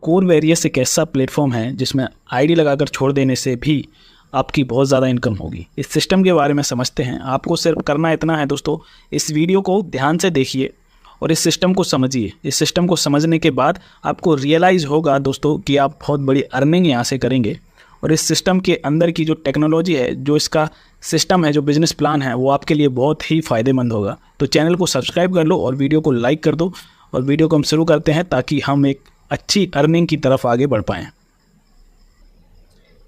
Core various एक ऐसा platform है जिसमें आईडी लगाकर छोड़ देने से भी आपकी बहुत ज़्यादा इनकम होगी। इस सिस्टम के बारे में समझते हैं। आपको सिर्फ करना इतना है दोस्तों, इस वीडियो को ध्यान से देखिए और इस सिस्टम को समझिए। इस सिस्टम को समझने के बाद आपको रियलाइज़ होगा दोस्तों कि आप बहुत बड़ी अर्निंग यहाँ से करेंगे। और इस सिस्टम के अंदर की जो टेक्नोलॉजी है, जो इसका सिस्टम है, जो बिज़नेस प्लान है, वो आपके लिए बहुत ही फ़ायदेमंद होगा। तो चैनल को सब्सक्राइब कर लो और वीडियो को लाइक कर दो। और वीडियो को हम शुरू करते हैं ताकि हम एक अच्छी अर्निंग की तरफ आगे बढ़ पाएँ।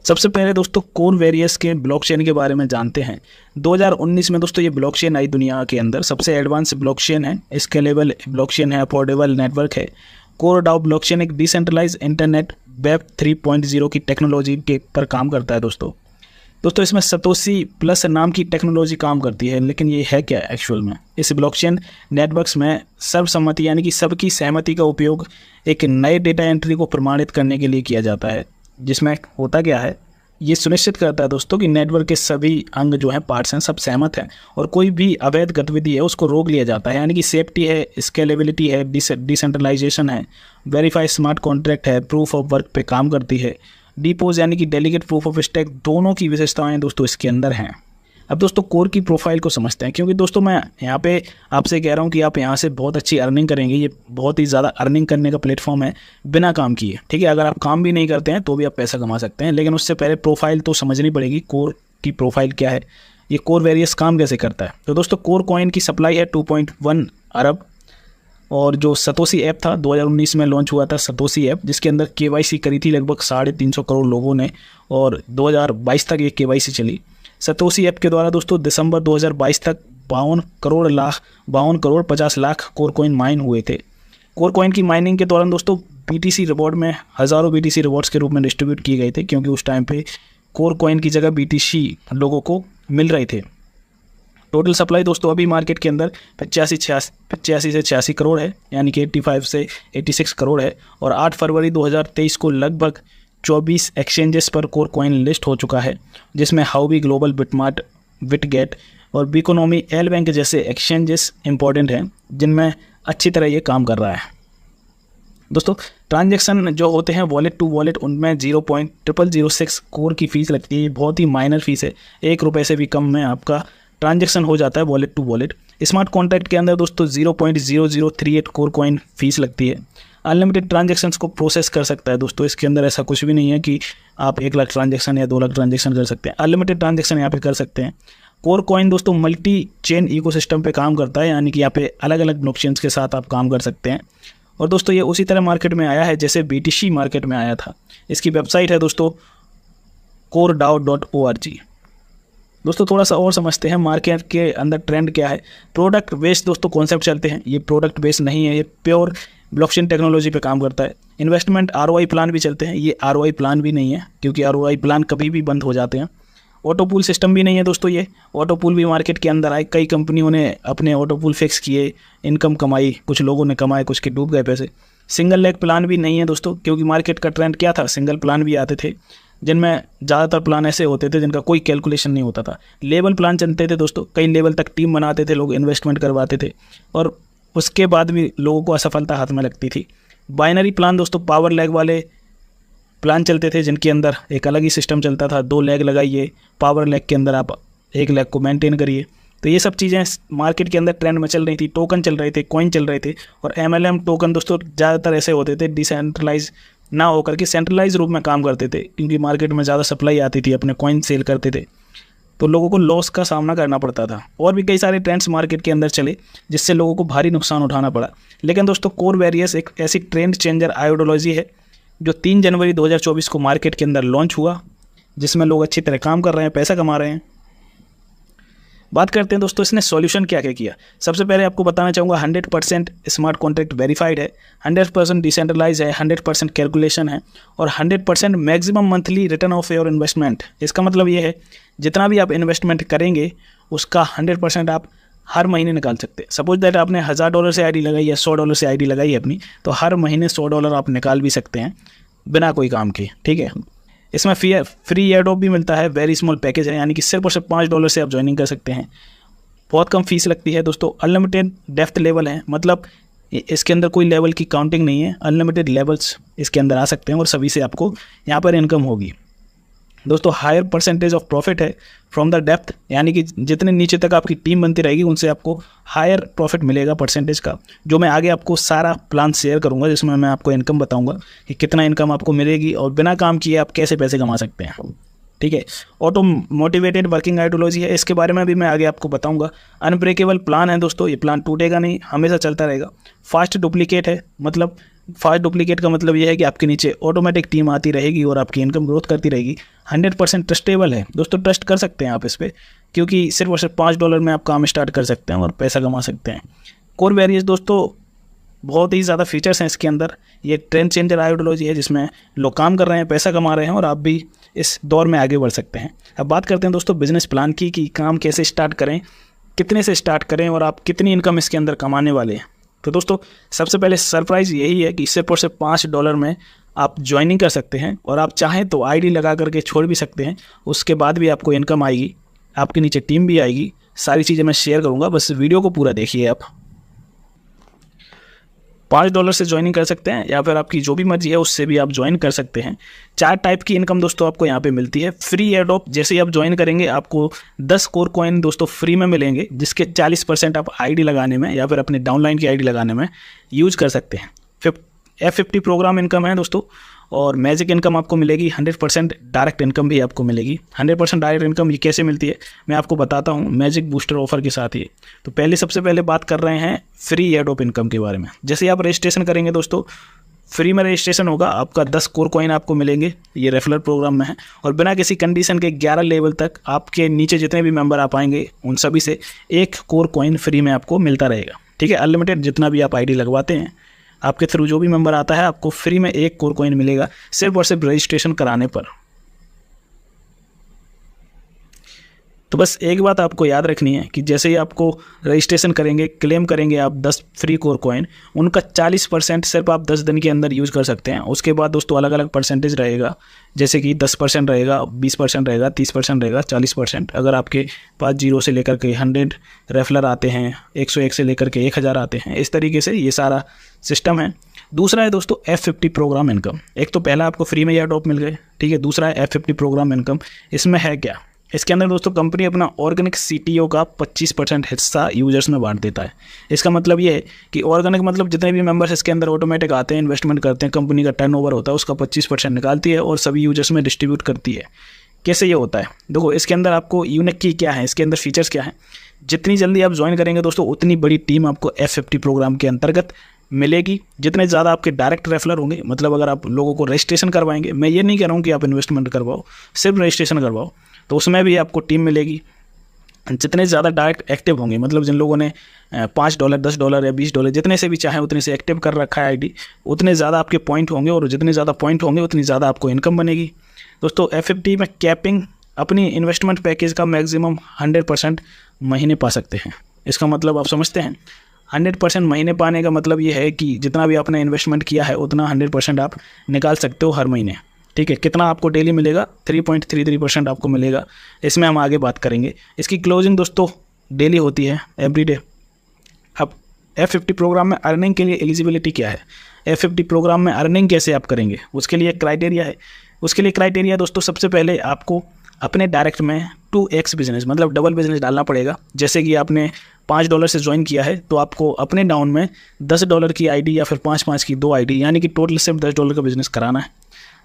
सबसे पहले दोस्तों कोर वेरियस के ब्लॉकचेन के बारे में जानते हैं। 2019 में दोस्तों ये ब्लॉकचेन आई दुनिया के अंदर। सबसे एडवांस ब्लॉकचेन है, स्केलेबल ब्लॉकचेन है, अफोर्डेबल नेटवर्क है। कोर डाओ ब्लॉकचेन एक डिसेंट्रलाइज इंटरनेट वेब 3.0 की टेक्नोलॉजी के पर काम करता है दोस्तों। इसमें सतोशी प्लस नाम की टेक्नोलॉजी काम करती है, लेकिन ये है क्या एक्चुअल में? इस ब्लॉकचेन नेटवर्क्स में सर्वसम्मति यानी कि सबकी सहमति का उपयोग एक नए डेटा एंट्री को प्रमाणित करने के लिए किया जाता है, जिसमें होता क्या है, ये सुनिश्चित करता है दोस्तों कि नेटवर्क के सभी अंग जो हैं, पार्ट्स हैं, सब सहमत हैं और कोई भी अवैध गतिविधि है उसको रोक लिया जाता है। यानी कि सेफ्टी है, स्केलेबिलिटी है, डिसेंट्रलाइजेशन है, वेरीफाई स्मार्ट कॉन्ट्रैक्ट है, प्रूफ ऑफ वर्क पे काम करती है, डिपोज यानी कि डेलीगेट प्रूफ ऑफ स्टेक, दोनों की विशेषताएं दोस्तों इसके अंदर हैं। अब दोस्तों कोर की प्रोफाइल को समझते हैं, क्योंकि दोस्तों मैं यहाँ पे आपसे कह रहा हूँ कि आप यहाँ से बहुत अच्छी अर्निंग करेंगे। ये बहुत ही ज़्यादा अर्निंग करने का प्लेटफॉर्म है बिना काम किए, ठीक है। अगर आप काम भी नहीं करते हैं तो भी आप पैसा कमा सकते हैं, लेकिन उससे पहले प्रोफाइल तो समझनी पड़ेगी। कोर की प्रोफाइल क्या है, ये कोर वेरियस काम कैसे करता है। तो दोस्तों कोर कॉइन की सप्लाई है 2.1 अरब। और जो सतोशी ऐप था 2019 में लॉन्च हुआ था सतोशी ऐप, जिसके अंदर KYC करी थी लगभग 350 करोड़ लोगों ने और 2022 तक ये KYC चली। सतोशी ऐप के द्वारा दोस्तों दिसंबर 2022 तक 52 crore 50 lakh core coin mine हुए थे। कोर कॉइन की माइनिंग के दौरान दोस्तों BTC रिवॉर्ड में हज़ारों BTC रिवॉर्ड्स के रूप में डिस्ट्रीब्यूट किए गए थे, क्योंकि उस टाइम पे कोर कॉइन की जगह BTC लोगों को मिल रहे थे। टोटल सप्लाई दोस्तों अभी मार्केट के अंदर 85 से 86 करोड़ है, यानी कि 85 से 86 करोड़ है। और 8 फरवरी 2023 को लगभग 24 एक्सचेंजेस पर कोर कॉइन लिस्ट हो चुका है, जिसमें हाउबी ग्लोबल, बिटमार्ट, बिटगेट और बिकोनॉमी एल बैंक जैसे एक्सचेंजेस इंपॉर्टेंट हैं, जिनमें अच्छी तरह ये काम कर रहा है। दोस्तों ट्रांजैक्शन जो होते हैं वॉलेट टू वॉलेट, उनमें 0.0006 कोर की फ़ीस लगती है। बहुत ही माइनर फीस है, 1 रुपये से भी कम में आपका ट्रांजैक्शन हो जाता है wallet to wallet. Smart contract के अंदर दोस्तों 0.0038 कोर कॉइन फीस लगती है। अनलिमिटेड ट्रांजैक्शंस को प्रोसेस कर सकता है दोस्तों। इसके अंदर ऐसा कुछ भी नहीं है कि आप 1 लाख ट्रांजैक्शन या 2 लाख ट्रांजैक्शन कर सकते हैं। अनलिमिटेड ट्रांजैक्शन यहाँ पे कर सकते हैं। कोर कॉइन दोस्तों मल्टी चेन इकोसिस्टम पे काम करता है, यानी कि यहाँ पे अलग अलग ब्लॉकचेन्स के साथ आप काम कर सकते हैं। और दोस्तों ये उसी तरह मार्केट में आया है जैसे BTC मार्केट में आया था। इसकी वेबसाइट है दोस्तों coredao.org। दोस्तों थोड़ा सा और समझते हैं मार्केट के अंदर ट्रेंड क्या है। प्रोडक्ट बेस्ड दोस्तों कॉन्सेप्ट चलते हैं। ये प्रोडक्ट बेस्ड नहीं है, ये प्योर ब्लॉकचेन टेक्नोलॉजी पे काम करता है। इन्वेस्टमेंट ROI प्लान भी चलते हैं। ये ROI प्लान भी नहीं है, क्योंकि ROI प्लान कभी भी बंद हो जाते हैं। ऑटो पूल सिस्टम भी नहीं है दोस्तों। ये ऑटो पूल भी मार्केट के अंदर आए, कई कंपनियों ने अपने ऑटो पूल फिक्स किए, इनकम कमाई, कुछ लोगों ने कमाए, कुछ के डूब गए पैसे। सिंगल लेग प्लान भी नहीं है दोस्तों, क्योंकि मार्केट का ट्रेंड क्या था, सिंगल प्लान भी आते थे, जिनमें ज़्यादातर प्लान ऐसे होते थे जिनका कोई कैलकुलेशन नहीं होता था। लेवल प्लान चलते थे दोस्तों, कई लेवल तक टीम बनाते थे लोग, इन्वेस्टमेंट करवाते थे और उसके बाद भी लोगों को असफलता हाथ में लगती थी। बाइनरी प्लान दोस्तों पावर लैग वाले प्लान चलते थे, जिनके अंदर एक अलग ही सिस्टम चलता था। 2 लैग लगाइए, पावर लैग के अंदर आप 1 लैग को मेंटेन करिए। तो ये सब चीज़ें मार्केट के अंदर ट्रेंड में चल रही थी। टोकन चल रहे थे, कॉइन चल रहे थे। और MLM टोकन दोस्तों ज़्यादातर ऐसे होते थे डिसेंट्रलाइज ना होकर के सेंट्रलाइज रूप में काम करते थे, क्योंकि मार्केट में ज़्यादा सप्लाई आती थी, अपने कॉइन सेल करते थे, तो लोगों को लॉस का सामना करना पड़ता था। और भी कई सारे ट्रेंड्स मार्केट के अंदर चले, जिससे लोगों को भारी नुकसान उठाना पड़ा। लेकिन दोस्तों कोर वेरियस एक ऐसी ट्रेंड चेंजर आइडियोलॉजी है जो 3 जनवरी 2024 को मार्केट के अंदर लॉन्च हुआ, जिसमें लोग अच्छी तरह काम कर रहे हैं, पैसा कमा रहे हैं। बात करते हैं दोस्तों इसने सॉल्यूशन क्या क्या किया। सबसे पहले आपको बताना चाहूँगा 100% स्मार्ट कॉन्ट्रैक्ट वेरीफाइड है, 100% डिसेंट्रलाइज है, 100% कैलकुलेशन है और 100% maximum monthly return of your investment. इसका मतलब ये है जितना भी आप इन्वेस्टमेंट करेंगे उसका 100% आप हर महीने निकाल सकते हैं। सपोज दैट आपने $1000 से आईडी लगाई या $100 से आईडी लगाई है अपनी, तो हर महीने $100 आप निकाल भी सकते हैं बिना कोई काम के, ठीक है। इसमें फ्री एयरड्रॉप भी मिलता है, वेरी स्मॉल पैकेज है, यानी कि सिर्फ और सिर्फ $5 से आप ज्वाइनिंग कर सकते हैं। बहुत कम फीस लगती है दोस्तों। अनलिमिटेड डेप्थ लेवल है, मतलब इसके अंदर कोई लेवल की काउंटिंग नहीं है, अनलिमिटेड लेवल्स इसके अंदर आ सकते हैं और सभी से आपको यहाँ पर इनकम होगी। दोस्तों हायर परसेंटेज ऑफ प्रॉफिट है फ्रॉम द डेप्थ, यानी कि जितने नीचे तक आपकी टीम बनती रहेगी उनसे आपको हायर प्रॉफिट मिलेगा परसेंटेज का, जो मैं आगे आपको सारा प्लान शेयर करूंगा, जिसमें मैं आपको इनकम बताऊंगा कि कितना इनकम आपको मिलेगी और बिना काम किए आप कैसे पैसे कमा सकते हैं। ठीक है, ऑटो मोटिवेटेड वर्किंग आइडियोलॉजी है, इसके बारे में भी मैं आगे आपको बताऊंगा। अनब्रेकेबल प्लान है दोस्तों, ये प्लान टूटेगा नहीं, हमेशा चलता रहेगा। फास्ट डुप्लीकेट है, मतलब फास्ट डुप्लीकेट का मतलब ये है कि आपके नीचे ऑटोमेटिक टीम आती रहेगी और आपकी इनकम ग्रोथ करती रहेगी। 100% ट्रस्टेबल है दोस्तों, ट्रस्ट कर सकते हैं आप इस पर, क्योंकि सिर्फ और सिर्फ $5 में आप काम स्टार्ट कर सकते हैं और पैसा कमा सकते हैं। कोर वैरियस दोस्तों बहुत ही ज़्यादा फीचर्स हैं इसके अंदर, ये ट्रेंड चेंजर आइडियोलॉजी है जिसमें लोग काम कर रहे हैं, पैसा कमा रहे हैं और आप भी इस दौर में आगे बढ़ सकते हैं। अब बात करते हैं दोस्तों बिजनेस प्लान की, कि काम कैसे स्टार्ट करें, कितने से स्टार्ट करें और आप कितनी इनकम इसके अंदर कमाने वाले हैं। तो दोस्तों सबसे पहले सरप्राइज़ यही है कि सिर्फ और सिर्फ $5 में आप ज्वाइनिंग कर सकते हैं और आप चाहें तो आईडी लगा करके छोड़ भी सकते हैं, उसके बाद भी आपको इनकम आएगी, आपके नीचे टीम भी आएगी। सारी चीज़ें मैं शेयर करूँगा, बस वीडियो को पूरा देखिए। आप $5 से ज्वाइनिंग कर सकते हैं या फिर आपकी जो भी मर्जी है उससे भी आप ज्वाइन कर सकते हैं। 4 टाइप की इनकम दोस्तों आपको यहाँ पे मिलती है। फ्री एयरड्रॉप, जैसे ही आप ज्वाइन करेंगे आपको 10 कोर कॉइन दोस्तों फ्री में मिलेंगे, जिसके 40% आप आईडी लगाने में या फिर अपने डाउनलाइन की आईडी लगाने में यूज कर सकते हैं। F50 प्रोग्राम इनकम है दोस्तों, और मैजिक इनकम आपको मिलेगी। 100% डायरेक्ट इनकम भी आपको मिलेगी। 100% डायरेक्ट इनकम ये कैसे मिलती है मैं आपको बताता हूँ, मैजिक बूस्टर ऑफर के साथ ही। तो सबसे पहले बात कर रहे हैं फ्री एयरड्रॉप इनकम के बारे में। जैसे आप रजिस्ट्रेशन करेंगे दोस्तों, फ्री में रजिस्ट्रेशन होगा, आपका 10 कोर कॉइन आपको मिलेंगे, ये रेफरल प्रोग्राम में है, और बिना किसी कंडीशन के 11 लेवल तक आपके नीचे जितने भी मेंबर आ पाएंगे उन सभी से 1 कोर कॉइन फ्री में आपको मिलता रहेगा। ठीक है, अनलिमिटेड जितना भी आप आईडी लगवाते हैं, आपके थ्रू जो भी मेंबर आता है आपको फ्री में 1 कोर कॉइन मिलेगा, सिर्फ और सिर्फ रजिस्ट्रेशन कराने पर। तो बस एक बात आपको याद रखनी है कि जैसे ही आपको रजिस्ट्रेशन करेंगे, क्लेम करेंगे आप 10 फ्री कोर कॉइन, उनका 40% सिर्फ आप 10 दिन के अंदर यूज़ कर सकते हैं। उसके बाद दोस्तों अलग अलग परसेंटेज रहेगा, जैसे कि 10% रहेगा, 20% रहेगा, 30% रहेगा, 40%। अगर आपके पास 0 से लेकर के 100 रेफलर आते हैं, 101 से लेकर के 1000 आते हैं, इस तरीके से ये सारा सिस्टम है। दूसरा है दोस्तों F50 प्रोग्राम इनकम। एक तो पहला आपको फ्री में एयरड्रॉप मिल गए, ठीक है। दूसरा है F50 प्रोग्राम इनकम। इसमें है क्या, इसके अंदर दोस्तों कंपनी अपना ऑर्गेनिक CTO का 25% हिस्सा यूजर्स में बांट देता है। इसका मतलब ये है कि ऑर्गेनिक मतलब जितने भी मेंबर्स इसके अंदर ऑटोमेटिक आते हैं, इन्वेस्टमेंट करते हैं, कंपनी का टर्नओवर होता है उसका 25% निकालती है और सभी यूजर्स में डिस्ट्रीब्यूट करती है। कैसे ये होता है, देखो इसके अंदर आपको यूनिक की क्या है, इसके अंदर फीचर्स क्या है। जितनी जल्दी आप ज्वाइन करेंगे दोस्तों उतनी बड़ी टीम आपको F50 प्रोग्राम के अंतर्गत मिलेगी। जितने ज़्यादा आपके डायरेक्ट रेफलर होंगे, मतलब अगर आप लोगों को रजिस्ट्रेशन करवाएंगे, मैं ये नहीं कह रहा हूँ कि आप इन्वेस्टमेंट करवाओ, सिर्फ रजिस्ट्रेशन करवाओ, तो उसमें भी आपको टीम मिलेगी। जितने ज़्यादा डायरेक्ट एक्टिव होंगे, मतलब जिन लोगों ने $5, $10 या $20 जितने से भी चाहे उतने से एक्टिव कर रखा है आईडी, उतने ज़्यादा आपके पॉइंट होंगे, और जितने ज़्यादा पॉइंट होंगे उतनी ज़्यादा आपको इनकम बनेगी। दोस्तों F50 में कैपिंग अपनी इन्वेस्टमेंट पैकेज का मैक्सिमम 100% महीने पा सकते हैं। इसका मतलब आप समझते हैं, 100% महीने पाने का मतलब ये है कि जितना भी आपने इन्वेस्टमेंट किया है उतना 100% आप निकाल सकते हो हर महीने। ठीक है, कितना आपको डेली मिलेगा, 3.33% आपको मिलेगा। इसमें हम आगे बात करेंगे। इसकी क्लोजिंग दोस्तों डेली होती है, एवरीडे। अब F50 प्रोग्राम में अर्निंग के लिए एलिजिबिलिटी क्या है, F50 प्रोग्राम में अर्निंग कैसे आप करेंगे, उसके लिए क्राइटेरिया है। उसके लिए क्राइटेरिया दोस्तों, सबसे पहले आपको अपने डायरेक्ट में 2x बिजनेस, मतलब डबल बिजनेस डालना पड़ेगा। जैसे कि आपने $5 से ज्वाइन किया है तो आपको अपने डाउन में $10 की आईडी या फिर 5 की 2 आईडी, यानी कि टोटल सिर्फ $10 का बिजनेस कराना है।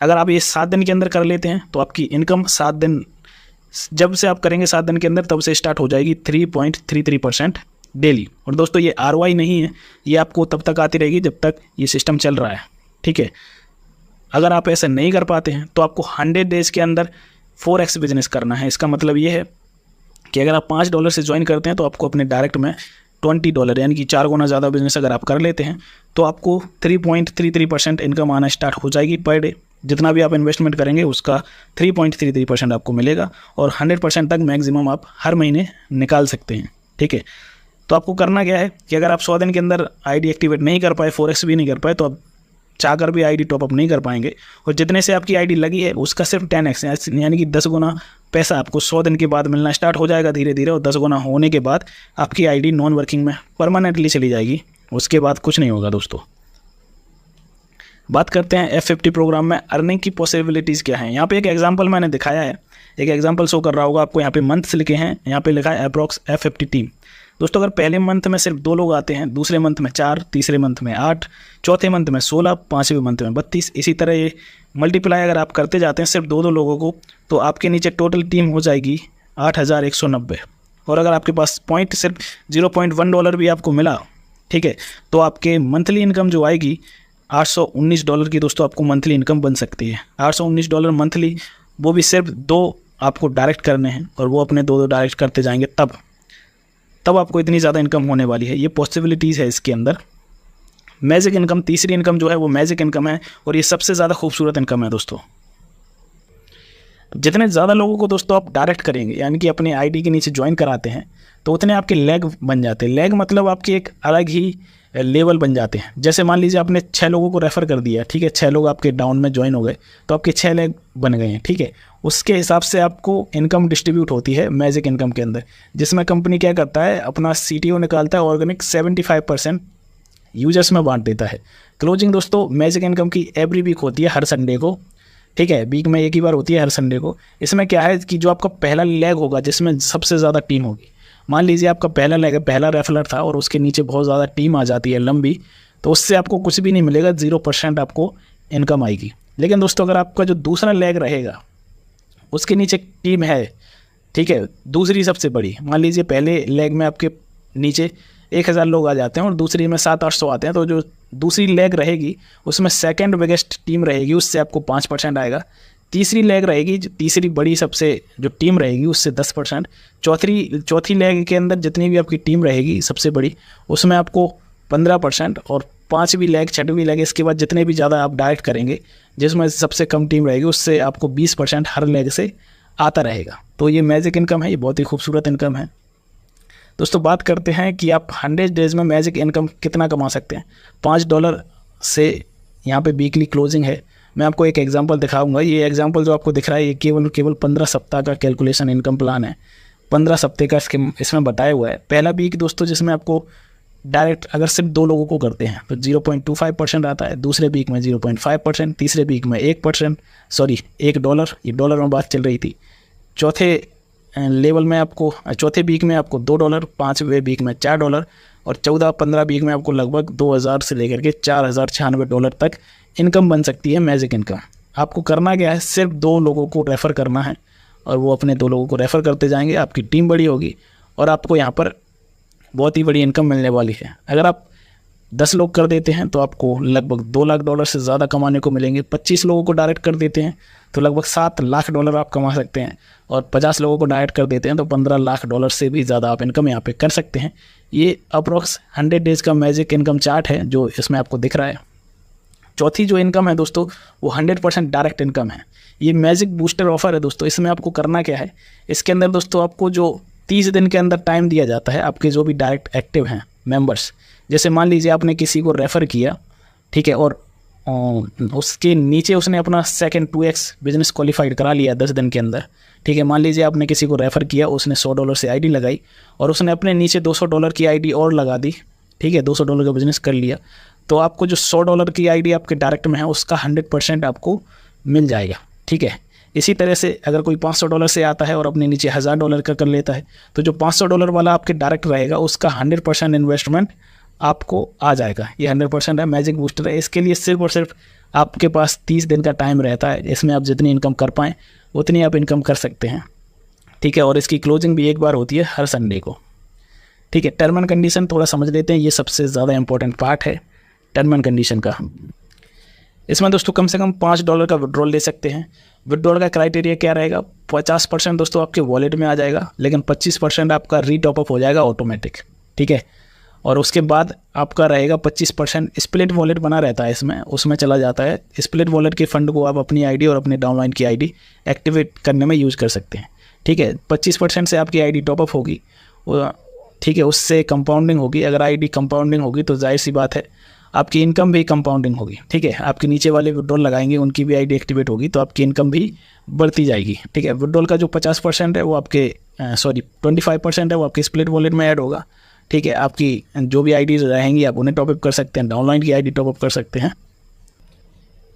अगर आप ये 7 दिन के अंदर कर लेते हैं तो आपकी इनकम 7 दिन, जब से आप करेंगे 7 दिन के अंदर, तब से स्टार्ट हो जाएगी 3.33% डेली। और दोस्तों ये ROI नहीं है, ये आपको तब तक आती रहेगी जब तक ये सिस्टम चल रहा है। ठीक है, अगर आप ऐसा नहीं कर पाते हैं तो आपको 100 डेज़ के अंदर 4x बिजनेस करना है। इसका मतलब ये है कि अगर आप $5 से ज्वाइन करते हैं तो आपको अपने डायरेक्ट में $20, यानी कि 4 गुना ज़्यादा बिजनेस अगर आप कर लेते हैं तो आपको 3.33% इनकम आना स्टार्ट हो जाएगी पर डे। जितना भी आप इन्वेस्टमेंट करेंगे उसका 3.33% आपको मिलेगा, और 100% तक मैक्सिमम आप हर महीने निकाल सकते हैं। ठीक है, तो आपको करना क्या है कि अगर आप 100 दिन के अंदर आईडी एक्टिवेट नहीं कर पाए, 4x भी नहीं कर पाए, तो आप चाहकर भी आईडी टॉपअप नहीं कर पाएंगे। और जितने से आपकी आईडी लगी है उसका सिर्फ 10x, यानी कि 10 गुना पैसा आपको 100 दिन के बाद मिलना स्टार्ट हो जाएगा धीरे धीरे। और 10 गुना होने के बाद आपकी आईडी नॉन वर्किंग में परमानेंटली चली जाएगी। उसके बाद कुछ नहीं होगा दोस्तों। बात करते हैं F50 प्रोग्राम में अर्निंग की पॉसिबिलिटीज़ क्या हैं। यहाँ पे एक एग्जांपल मैंने दिखाया है, एक एग्जांपल शो कर रहा होगा आपको। यहाँ पे मंथ्स लिखे हैं, यहाँ पे लिखा है अप्रॉक्स F50 टीम। दोस्तों अगर पहले मंथ में सिर्फ 2 लोग आते हैं, दूसरे मंथ में 4, तीसरे मंथ में 8, चौथे मंथ में 16, पाँचवें मंथ में 32, इसी तरह ये मल्टीप्लाई अगर आप करते जाते हैं सिर्फ 2 लोगों को, तो आपके नीचे टोटल टीम हो जाएगी 8190। और अगर आपके पास पॉइंट सिर्फ $0.1 भी आपको मिला, ठीक है, तो आपके मंथली इनकम जो आएगी $819 की दोस्तों आपको मंथली इनकम बन सकती है। $819 मंथली, वो भी सिर्फ 2 आपको डायरेक्ट करने हैं और वो अपने 2 डायरेक्ट करते जाएंगे, तब आपको इतनी ज़्यादा इनकम होने वाली है। ये पॉसिबिलिटीज़ है इसके अंदर। मैजिक इनकम, तीसरी इनकम जो है वो मैजिक इनकम है और ये सबसे ज़्यादा खूबसूरत इनकम है दोस्तों। जितने ज़्यादा लोगों को दोस्तों आप डायरेक्ट करेंगे, यानी कि अपने आईडी के नीचे ज्वाइन कराते हैं, तो उतने आपके लेग बन जाते हैं। लेग मतलब आपकी एक अलग ही लेवल बन जाते हैं। जैसे मान लीजिए आपने 6 लोगों को रेफ़र कर दिया, ठीक है, 6 लोग आपके डाउन में ज्वाइन हो गए, तो आपके 6 लेग बन गए हैं, ठीक है। उसके हिसाब से आपको इनकम डिस्ट्रीब्यूट होती है मैजिक इनकम के अंदर, जिसमें कंपनी क्या करता है, अपना CTO निकालता है, ऑर्गेनिक 75% यूजर्स में बांट देता है। क्लोजिंग दोस्तों मैजिक इनकम की एवरी वीक होती है, हर संडे को, ठीक है, वीक में एक ही बार होती है, हर संडे को। इसमें क्या है कि जो आपका पहला लेग होगा जिसमें सबसे ज़्यादा टीम होगी, मान लीजिए आपका पहला लेग, पहला रेफरर था और उसके नीचे बहुत ज़्यादा टीम आ जाती है लंबी, तो उससे आपको कुछ भी नहीं मिलेगा, 0% आपको इनकम आएगी। लेकिन दोस्तों अगर आपका जो दूसरा लेग रहेगा उसके नीचे टीम है, ठीक है, दूसरी सबसे बड़ी, मान लीजिए पहले लेग में आपके नीचे 1000 लोग आ जाते हैं और दूसरी में 700-800 आते हैं, तो जो दूसरी लेग रहेगी उसमें सेकंड बिगेस्ट टीम रहेगी, उससे आपको 5% आएगा। तीसरी लेग रहेगी, जो तीसरी बड़ी सबसे जो टीम रहेगी उससे 10%। चौथी लेग के अंदर जितनी भी आपकी टीम रहेगी सबसे बड़ी, उसमें आपको 15%। और 5वीं लेग, 6वीं लेग, इसके बाद जितने भी ज़्यादा आप डायरेक्ट करेंगे, जिसमें सबसे कम टीम रहेगी, उससे आपको 20% हर लेग से आता रहेगा। तो ये मैजिक इनकम है, ये बहुत ही खूबसूरत इनकम है दोस्तों। बात करते हैं कि आप 100 डेज़ में मैजिक इनकम कितना कमा सकते हैं। $5 से यहाँ पे वीकली क्लोजिंग है। मैं आपको एक एग्जांपल दिखाऊंगा। ये एग्जांपल जो आपको दिख रहा है ये केवल 15 सप्ताह का कैलकुलेशन इनकम प्लान है। 15 सप्ताह का इसमें बताया हुआ है। पहला वीक दोस्तों जिसमें आपको डायरेक्ट अगर सिर्फ 2 लोगों को करते हैं तो 0.25% आता है, दूसरे वीक में 0.5%, तीसरे वीक में 1%, $1, ये डॉलर में बात चल रही थी। चौथे लेवल में आपको, चौथे वीक में आपको $2, 5वें वीक में $4 और 14-15 वीक में आपको लगभग 2000 से लेकर के $4096 तक इनकम बन सकती है, मैजिक इनकम। आपको करना क्या है, सिर्फ 2 लोगों को रेफ़र करना है और वो अपने 2 लोगों को रेफ़र करते जाएंगे, आपकी टीम बड़ी होगी और आपको यहाँ पर बहुत ही बड़ी इनकम मिलने वाली है। अगर आप 10 लोग कर देते हैं तो आपको लगभग $2 लाख से ज़्यादा कमाने को मिलेंगे। 25 लोगों को डायरेक्ट कर देते हैं तो लगभग $7 लाख आप कमा सकते हैं और 50 लोगों को डायरेक्ट कर देते हैं तो $15 लाख से भी ज़्यादा आप इनकम यहाँ पे कर सकते हैं। ये अप्रॉक्स 100 डेज़ का मैजिक इनकम चार्ट है जो इसमें आपको दिख रहा है। चौथी जो इनकम है दोस्तों वो 100% डायरेक्ट इनकम है। ये मैजिक बूस्टर ऑफर है दोस्तों। इसमें आपको करना क्या है, इसके अंदर दोस्तों आपको जो 30 दिन के अंदर टाइम दिया जाता है, आपके जो भी डायरेक्ट एक्टिव हैं मेंबर्स, जैसे मान लीजिए आपने किसी को रेफ़र किया, ठीक है, और उसके नीचे उसने अपना सेकंड 2x बिजनेस क्वालिफाइड करा लिया 10 दिन के अंदर, ठीक है। मान लीजिए आपने किसी को रेफ़र किया, उसने $100 से आईडी लगाई और उसने अपने नीचे $200 की आईडी और लगा दी, ठीक है, $200 का बिजनेस कर लिया, तो आपको जो $100 की आईडी आपके डायरेक्ट में है उसका 100% आपको मिल जाएगा, ठीक है। इसी तरह से अगर कोई $500 से आता है और अपने नीचे $1000 का कर लेता है तो जो $500 वाला आपके डायरेक्ट रहेगा उसका 100% इन्वेस्टमेंट आपको आ जाएगा। ये 100% है, मैजिक बूस्टर है। इसके लिए सिर्फ और सिर्फ आपके पास 30 दिन का टाइम रहता है। इसमें आप जितनी इनकम कर पाएँ उतनी आप इनकम कर सकते हैं, ठीक है। और इसकी क्लोजिंग भी एक बार होती है हर संडे को, ठीक है। टर्म एंड कंडीशन थोड़ा समझ लेते हैं, ये सबसे ज़्यादा इंपॉर्टेंट पार्ट है टर्म एंड कंडीशन का। इसमें दोस्तों कम से कम $5 का विड्रॉल ले सकते हैं। विड्रॉल का क्राइटेरिया क्या रहेगा, 50% दोस्तों आपके वॉलेट में आ जाएगा, लेकिन 25% आपका रीटॉपअप हो जाएगा ऑटोमेटिक, ठीक है। और उसके बाद आपका रहेगा 25% स्प्लिट वॉलेट बना रहता है इसमें, उसमें चला जाता है। स्प्लिट वॉलेट के फंड को आप अपनी आईडी और अपने डाउनलाइन की आईडी एक्टिवेट करने में यूज़ कर सकते हैं, ठीक है। 25% से आपकी आईडी टॉपअप होगी, ठीक है, उससे कंपाउंडिंग होगी। अगर आईडी कंपाउंडिंग होगी तो जाहिर सी बात है आपकी इनकम भी कंपाउंडिंग होगी, ठीक है। आपके नीचे वाले विड्रॉल लगाएंगे उनकी भी आईडी एक्टिवेट होगी तो आपकी इनकम भी बढ़ती जाएगी, ठीक है। विड्रॉल का जो 50% है वो आपके 25% है वो आपके स्प्लिट वॉलेट में ऐड होगा, ठीक है, आपकी जो भी आईडी रहेंगी आप उन्हें टॉपअप कर सकते हैं, डाउनलाइन की आईडी टॉपअप कर सकते हैं।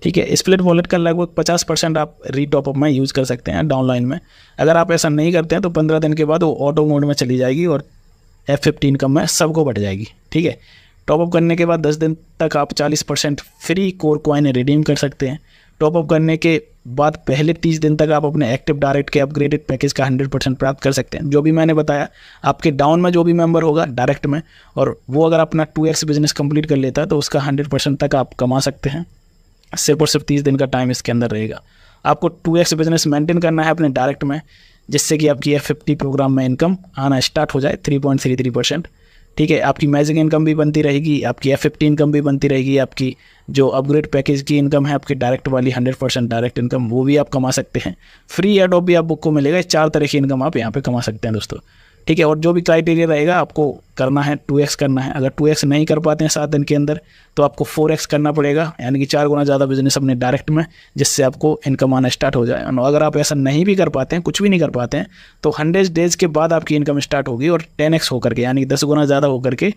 ठीक है, स्प्लिट वॉलेट का लगभग 50% आप रीटॉपअप में यूज़ कर सकते हैं डाउनलाइन में। अगर आप ऐसा नहीं करते हैं तो 15 दिन के बाद वो ऑटो मोड में चली जाएगी और F15 इनकम में सबको बढ़ जाएगी। ठीक है, टॉपअप करने के बाद 10 दिन तक आप 40% फ्री कोर कॉइन रिडीम कर सकते हैं। टॉपअप करने के बाद पहले 30 दिन तक आप अपने एक्टिव डायरेक्ट के अपग्रेडेड पैकेज का 100% प्राप्त कर सकते हैं। जो भी मैंने बताया, आपके डाउन में जो भी मेंबर होगा डायरेक्ट में, और वो अगर अपना 2x बिजनेस कंप्लीट कर लेता है तो उसका 100% तक आप कमा सकते हैं। सिर्फ और सिर्फ 30 दिन का टाइम इसके अंदर रहेगा। आपको 2x बिजनेस मेंटेन करना है अपने डायरेक्ट में, जिससे कि आपकी F50 प्रोग्राम में इनकम आना स्टार्ट हो जाए 3.33%। ठीक है, आपकी मैजिक इनकम भी बनती रहेगी, आपकी F50 इनकम भी बनती रहेगी, आपकी जो अपग्रेड पैकेज की इनकम है आपकी डायरेक्ट वाली 100% डायरेक्ट इनकम, वो भी आप कमा सकते हैं। फ्री एडोप भी आप बुक को मिलेगा। 4 तरह की इनकम आप यहाँ पे कमा सकते हैं दोस्तों। ठीक है, और जो भी क्राइटेरिया रहेगा आपको करना है 2x करना है। अगर 2x नहीं कर पाते हैं 7 दिन के अंदर तो आपको 4x करना पड़ेगा, यानी कि 4 गुना ज़्यादा बिजनेस अपने डायरेक्ट में, जिससे आपको इनकम आना स्टार्ट हो जाए। और अगर आप ऐसा नहीं भी कर पाते हैं, कुछ भी नहीं कर पाते हैं, तो 100 डेज़ के बाद आपकी इनकम स्टार्ट होगी और 10x होकर के, यानी 10 गुना ज़्यादा होकर के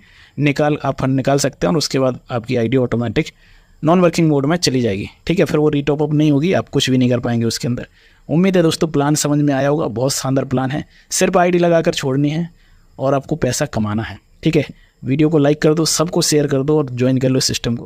आप फंड निकाल सकते हैं। और उसके बाद आपकी ID automatic non working mode में चली जाएगी। ठीक है, फिर वो रीटॉपअप नहीं होगी, आप कुछ भी नहीं कर पाएंगे उसके अंदर। उम्मीद है दोस्तों प्लान समझ में आया होगा। बहुत शानदार प्लान है, सिर्फ आईडी लगाकर छोड़नी है और आपको पैसा कमाना है। ठीक है, वीडियो को लाइक कर दो, सबको शेयर कर दो और ज्वाइन कर लो सिस्टम को।